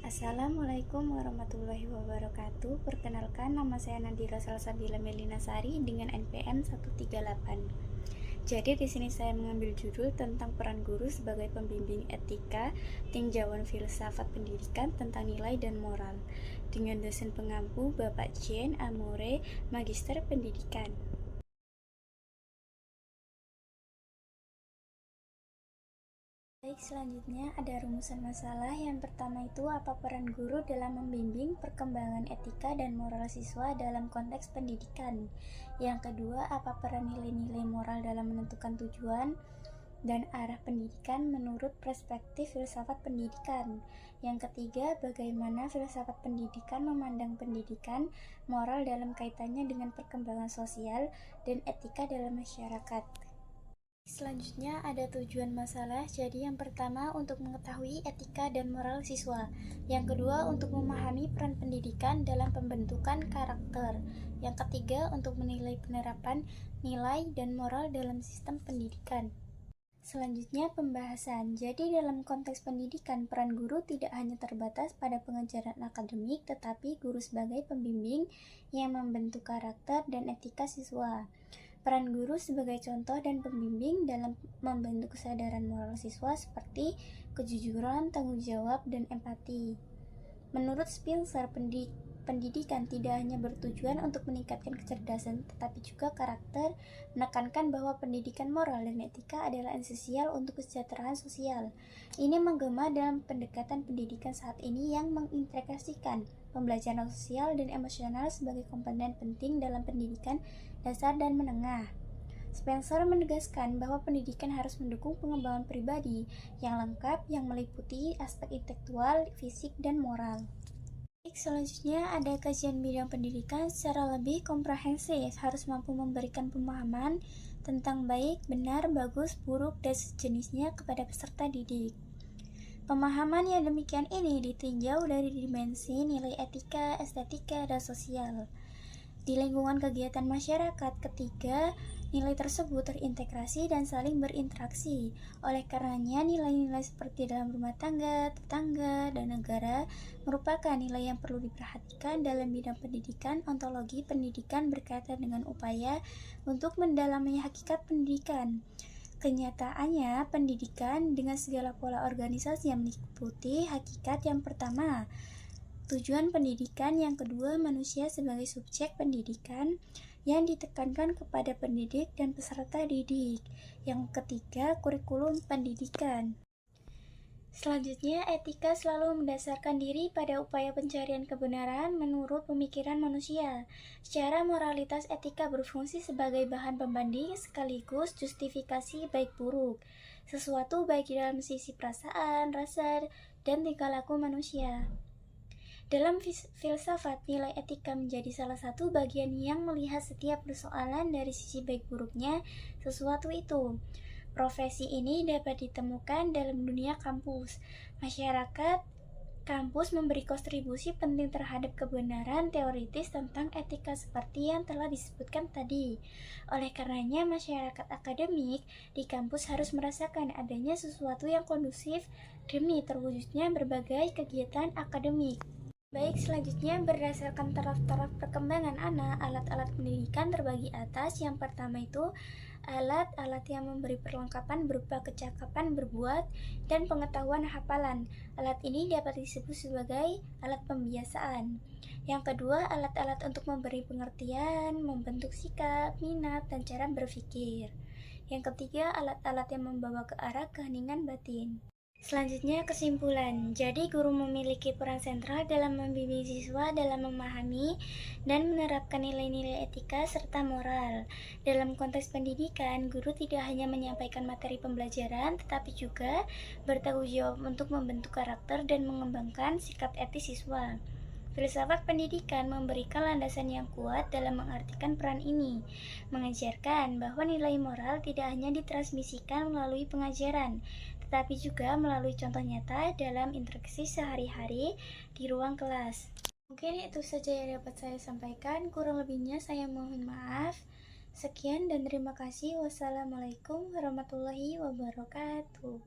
Assalamualaikum warahmatullahi wabarakatuh. Perkenalkan, nama saya Nadira Salsabila Melina Sari dengan NPM 138. Jadi di sini saya mengambil judul tentang peran guru sebagai pembimbing etika, tinjauan filsafat pendidikan tentang nilai dan moral, dengan dosen pengampu Bapak Jean Amore, Magister Pendidikan. Baik, selanjutnya ada rumusan masalah. Yang pertama itu, apa peran guru dalam membimbing perkembangan etika dan moral siswa dalam konteks pendidikan. Yang kedua, apa peran nilai-nilai moral dalam menentukan tujuan dan arah pendidikan menurut perspektif filsafat pendidikan. Yang ketiga, bagaimana filsafat pendidikan memandang pendidikan moral dalam kaitannya dengan perkembangan sosial dan etika dalam masyarakat. Selanjutnya ada tujuan masalah. Jadi yang pertama untuk mengetahui etika dan moral siswa. Yang kedua untuk memahami peran pendidikan dalam pembentukan karakter. Yang ketiga untuk menilai penerapan nilai dan moral dalam sistem pendidikan. Selanjutnya pembahasan. Jadi dalam konteks pendidikan, peran guru tidak hanya terbatas pada pengajaran akademik, tetapi guru sebagai pembimbing yang membentuk karakter dan etika siswa. Peran guru sebagai contoh dan pembimbing dalam membentuk kesadaran moral siswa seperti kejujuran, tanggung jawab, dan empati. Menurut Spencer, pendidikan tidak hanya bertujuan untuk meningkatkan kecerdasan, tetapi juga karakter, menekankan bahwa pendidikan moral dan etika adalah esensial untuk kesejahteraan sosial. Ini menggema dalam pendekatan pendidikan saat ini yang mengintegrasikan pembelajaran sosial dan emosional sebagai komponen penting dalam pendidikan dasar dan menengah. Spencer menegaskan bahwa pendidikan harus mendukung pengembangan pribadi yang lengkap yang meliputi aspek intelektual, fisik, dan moral. Selanjutnya ada kajian bidang pendidikan secara lebih komprehensif, harus mampu memberikan pemahaman tentang baik, benar, bagus, buruk, dan sejenisnya kepada peserta didik. Pemahaman yang demikian ini ditinjau dari dimensi nilai etika, estetika, dan sosial. Di lingkungan kegiatan masyarakat, ketiga nilai tersebut terintegrasi dan saling berinteraksi. Oleh karenanya, nilai-nilai seperti dalam rumah tangga, tetangga, dan negara merupakan nilai yang perlu diperhatikan dalam bidang pendidikan. Ontologi pendidikan berkaitan dengan upaya untuk mendalami hakikat pendidikan. Kenyataannya, pendidikan dengan segala pola organisasi yang meliputi hakikat yang pertama, tujuan pendidikan, yang kedua, manusia sebagai subjek pendidikan yang ditekankan kepada pendidik dan peserta didik, yang ketiga, kurikulum pendidikan. Selanjutnya, etika selalu mendasarkan diri pada upaya pencarian kebenaran menurut pemikiran manusia. Secara moralitas, etika berfungsi sebagai bahan pembanding sekaligus justifikasi baik buruk sesuatu baik dalam sisi perasaan, rasa, dan tingkah laku manusia. Dalam filsafat, nilai etika menjadi salah satu bagian yang melihat setiap persoalan dari sisi baik buruknya sesuatu itu. Profesi ini dapat ditemukan dalam dunia kampus. Masyarakat kampus memberi kontribusi penting terhadap kebenaran teoritis tentang etika seperti yang telah disebutkan tadi. Oleh karenanya, masyarakat akademik di kampus harus merasakan adanya sesuatu yang kondusif demi terwujudnya berbagai kegiatan akademik. Baik, selanjutnya berdasarkan taraf-taraf perkembangan anak, alat-alat pendidikan terbagi atas. Yang pertama itu alat-alat yang memberi perlengkapan berupa kecakapan berbuat dan pengetahuan hafalan. Alat ini dapat disebut sebagai alat pembiasaan. Yang kedua, alat-alat untuk memberi pengertian, membentuk sikap, minat, dan cara berpikir. Yang ketiga, alat-alat yang membawa ke arah keheningan batin. Selanjutnya kesimpulan. Jadi guru memiliki peran sentral dalam membimbing siswa dalam memahami dan menerapkan nilai-nilai etika serta moral. Dalam konteks pendidikan, guru tidak hanya menyampaikan materi pembelajaran, tetapi juga bertanggung jawab untuk membentuk karakter dan mengembangkan sikap etis siswa. Filsafat pendidikan memberikan landasan yang kuat dalam mengartikan peran ini, mengajarkan bahwa nilai moral tidak hanya ditransmisikan melalui pengajaran, tetapi juga melalui contoh nyata dalam interaksi sehari-hari di ruang kelas. Mungkin itu saja yang dapat saya sampaikan, kurang lebihnya saya mohon maaf. Sekian dan terima kasih. Wassalamualaikum warahmatullahi wabarakatuh.